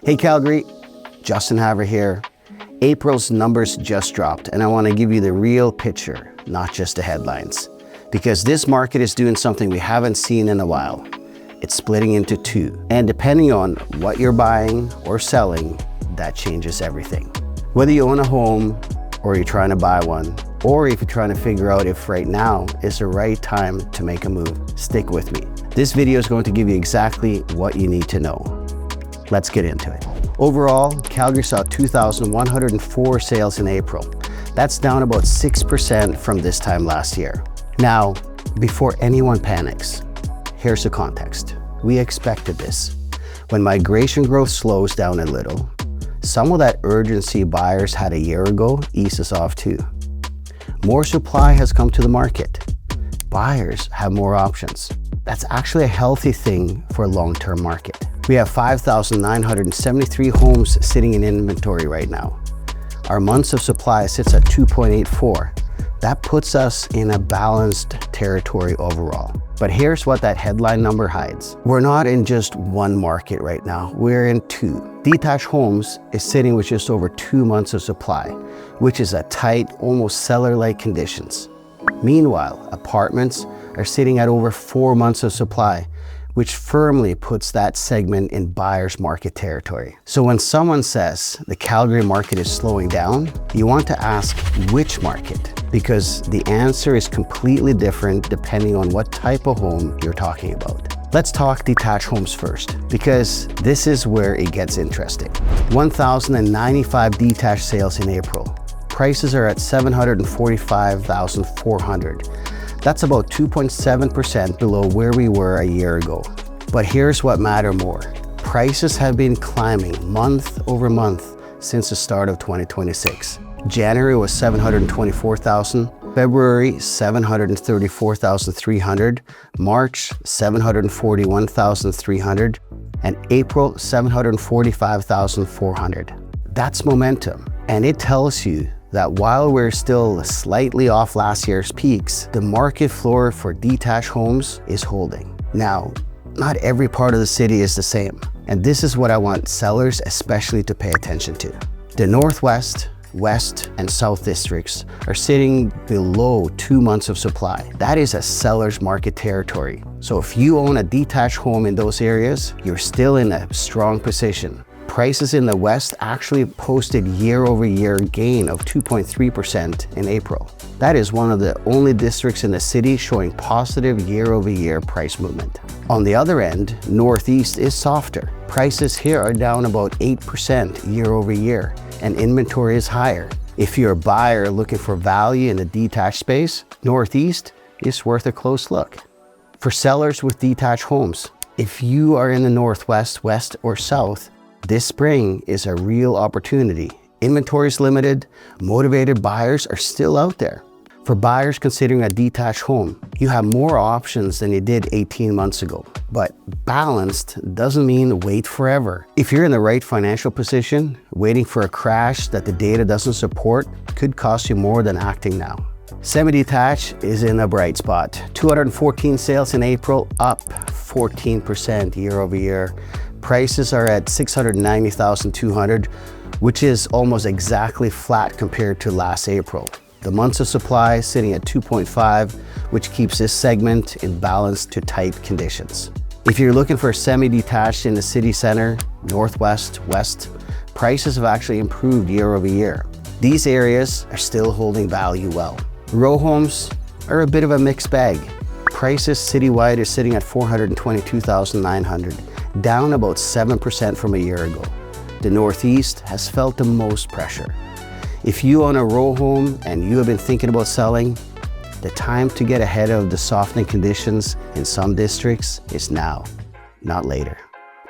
Hey Calgary, Justin Havre here. April's numbers just dropped and I want to give you the real picture, not just the headlines. Because this market is doing something we haven't seen in a while. It's splitting into two. And depending on what you're buying or selling, that changes everything. Whether you own a home or you're trying to buy one, or if you're trying to figure out if right now is the right time to make a move, stick with me. This video is going to give you exactly what you need to know. Let's get into it. Overall, Calgary saw 2,104 sales in April. That's down about 6% from this time last year. Now, before anyone panics, here's the context. We expected this. When migration growth slows down a little, some of that urgency buyers had a year ago eases off too. More supply has come to the market. Buyers have more options. That's actually a healthy thing for a long-term market. We have 5,973 homes sitting in inventory right now. Our months of supply sits at 2.84. That puts us in a balanced territory overall. But here's what that headline number hides. We're not in just one market right now, we're in two. Detached homes is sitting with just over 2 months of supply, which is a tight, almost cellar-like conditions. Meanwhile, apartments are sitting at over 4 months of supply, which firmly puts that segment in buyer's market territory. So when someone says the Calgary market is slowing down, you want to ask which market, because the answer is completely different depending on what type of home you're talking about. Let's talk detached homes first, because this is where it gets interesting. 1,095 detached sales in April. Prices are at $745,400. That's about 2.7% below where we were a year ago. But here's what matters more. Prices have been climbing month over month since the start of 2026. January was $724,000, February $734,300, March $741,300, and April $745,400. That's momentum, and it tells you that while we're still slightly off last year's peaks, the market floor for detached homes is holding. Now, not every part of the city is the same, and this is what I want sellers especially to pay attention to. The Northwest, West, and South districts are sitting below 2 months of supply. That is a seller's market territory. So if you own a detached home in those areas, you're still in a strong position. Prices in the West actually posted year-over-year gain of 2.3% in April. That is one of the only districts in the city showing positive year-over-year price movement. On the other end, Northeast is softer. Prices here are down about 8% year-over-year, and inventory is higher. If you're a buyer looking for value in the detached space, Northeast is worth a close look. For sellers with detached homes, if you are in the Northwest, West, or South, this spring is a real opportunity. Inventory is limited, motivated buyers are still out there. For buyers considering a detached home, you have more options than you did 18 months ago. But balanced doesn't mean wait forever. If you're in the right financial position, waiting for a crash that the data doesn't support could cost you more than acting now. Semi-Detached is in a bright spot. 214 sales in April, up 14% year over year. Prices are at $690,200, which is almost exactly flat compared to last April. The months of supply sitting at 2.5, which keeps this segment in balance to tight conditions. If you're looking for semi-detached in the city center, Northwest, West, prices have actually improved year over year. These areas are still holding value well. Row homes are a bit of a mixed bag. Prices citywide are sitting at $422,900. down about 7% from a year ago. The Northeast has felt the most pressure. If you own a row home and you have been thinking about selling, the time to get ahead of the softening conditions in some districts is now, not later.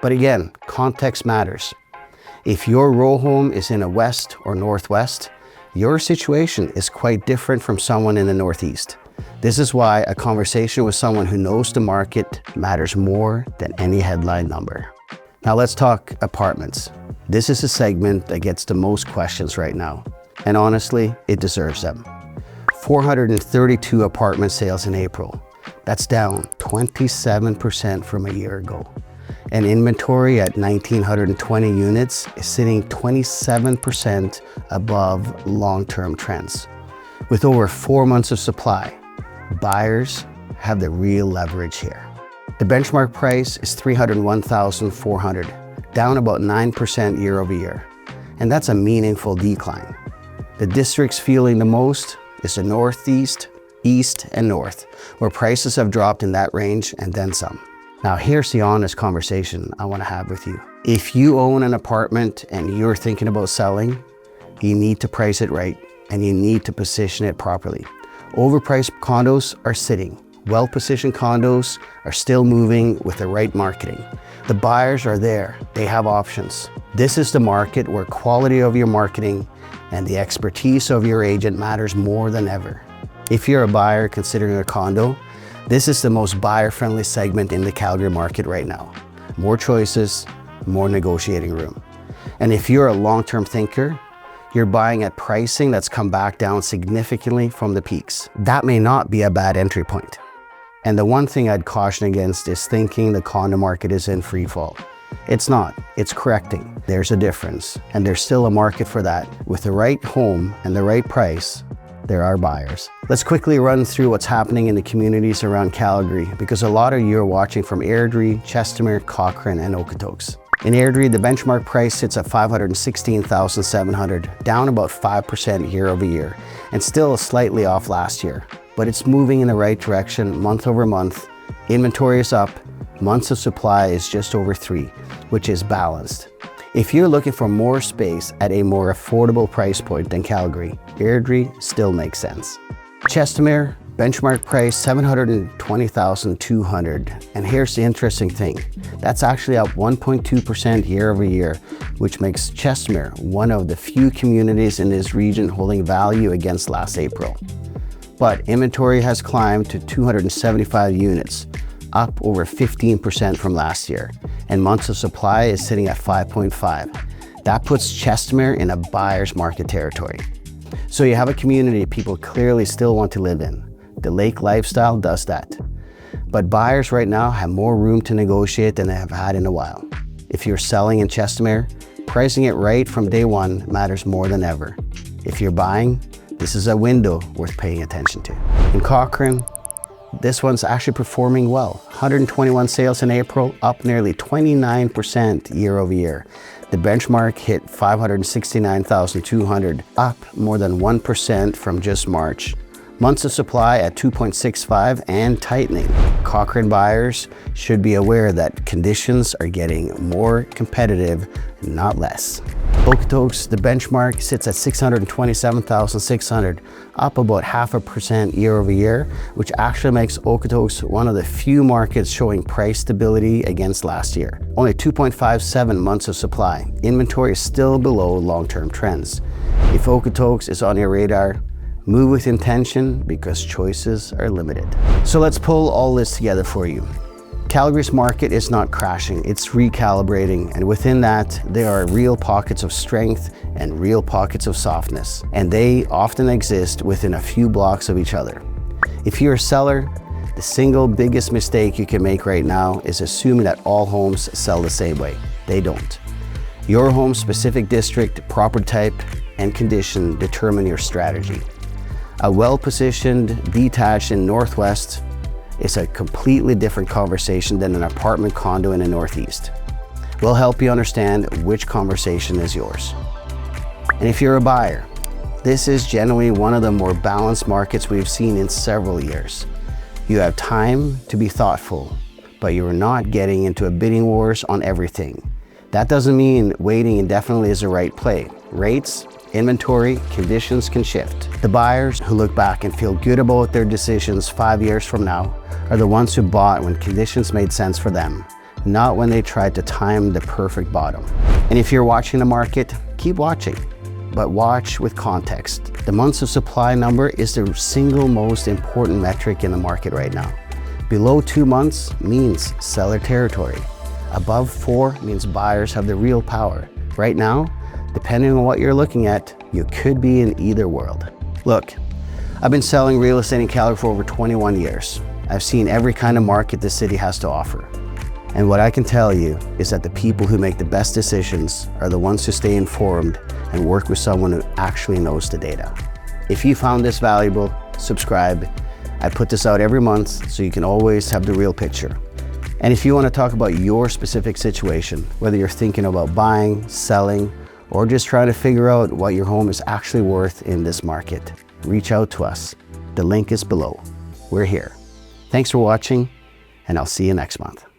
But again, context matters. If your row home is in a West or Northwest, your situation is quite different from someone in the Northeast. This is why a conversation with someone who knows the market matters more than any headline number. Now let's talk apartments. This is a segment that gets the most questions right now, and honestly, it deserves them. 432 apartment sales in April. That's down 27% from a year ago. And inventory at 1,920 units is sitting 27% above long-term trends. With over 4 months of supply, buyers have the real leverage here. The benchmark price is $301,400, down about 9% year over year. And that's a meaningful decline. The districts feeling the most is the Northeast, East, and North, where prices have dropped in that range and then some. Now here's the honest conversation I want to have with you. If you own an apartment and you're thinking about selling, you need to price it right and you need to position it properly. Overpriced condos are sitting. Well-positioned condos are still moving with the right marketing. The buyers are there, they have options. This is the market where quality of your marketing and the expertise of your agent matters more than ever. If you're a buyer considering a condo, this is the most buyer-friendly segment in the Calgary market right now. More choices, more negotiating room. And if you're a long-term thinker, you're buying at pricing that's come back down significantly from the peaks. That may not be a bad entry point. And the one thing I'd caution against is thinking the condo market is in free fall. It's not, it's correcting. There's a difference, and there's still a market for that. With the right home and the right price, there are buyers. Let's quickly run through what's happening in the communities around Calgary, because a lot of you are watching from Airdrie, Chestermere, Cochrane, and Okotoks. In Airdrie, the benchmark price sits at $516,700, down about 5% year over year, and still slightly off last year. But it's moving in the right direction month over month. Inventory is up, months of supply is just over 3, which is balanced. If you're looking for more space at a more affordable price point than Calgary, Airdrie still makes sense. Chestermere, benchmark price $720,200. And here's the interesting thing. That's actually up 1.2% year over year, which makes Chestermere one of the few communities in this region holding value against last April. But inventory has climbed to 275 units, up over 15% from last year, and months of supply is sitting at 5.5. That puts Chestermere in a buyer's market territory. So you have a community people clearly still want to live in. The lake lifestyle does that. But buyers right now have more room to negotiate than they have had in a while. If you're selling in Chestermere, pricing it right from day one matters more than ever. If you're buying, this is a window worth paying attention to. In Cochrane, this one's actually performing well. 121 sales in April, up nearly 29% year over year. The benchmark hit $569,200, up more than 1% from just March. Months of supply at 2.65 and tightening. Cochrane buyers should be aware that conditions are getting more competitive, not less. Okotoks, the benchmark sits at $627,600, up about 0.5% year over year, which actually makes Okotoks one of the few markets showing price stability against last year. Only 2.57 months of supply. Inventory is still below long-term trends. If Okotoks is on your radar, move with intention because choices are limited. So let's pull all this together for you. Calgary's market is not crashing, it's recalibrating, and within that, there are real pockets of strength and real pockets of softness, and they often exist within a few blocks of each other. If you're a seller, the single biggest mistake you can make right now is assuming that all homes sell the same way. They don't. Your home's specific district, property type, and condition determine your strategy. A well-positioned detached in Northwest is a completely different conversation than an apartment condo in the Northeast. We'll help you understand which conversation is yours. And if you're a buyer, this is generally one of the more balanced markets we've seen in several years. You have time to be thoughtful, but you're not getting into a bidding wars on everything. That doesn't mean waiting indefinitely is the right play. Rates, inventory, conditions can shift. The buyers who look back and feel good about their decisions 5 years from now are the ones who bought when conditions made sense for them, not when they tried to time the perfect bottom. And if you're watching the market, keep watching, but watch with context. The months of supply number is the single most important metric in the market right now. Below 2 months means seller territory. Above 4 means buyers have the real power. Right now, depending on what you're looking at, you could be in either world. Look, I've been selling real estate in Calgary for over 21 years. I've seen every kind of market the city has to offer. And what I can tell you is that the people who make the best decisions are the ones who stay informed and work with someone who actually knows the data. If you found this valuable, subscribe. I put this out every month so you can always have the real picture. And if you want to talk about your specific situation, whether you're thinking about buying, selling, or just trying to figure out what your home is actually worth in this market, reach out to us. The link is below. We're here. Thanks for watching, and I'll see you next month.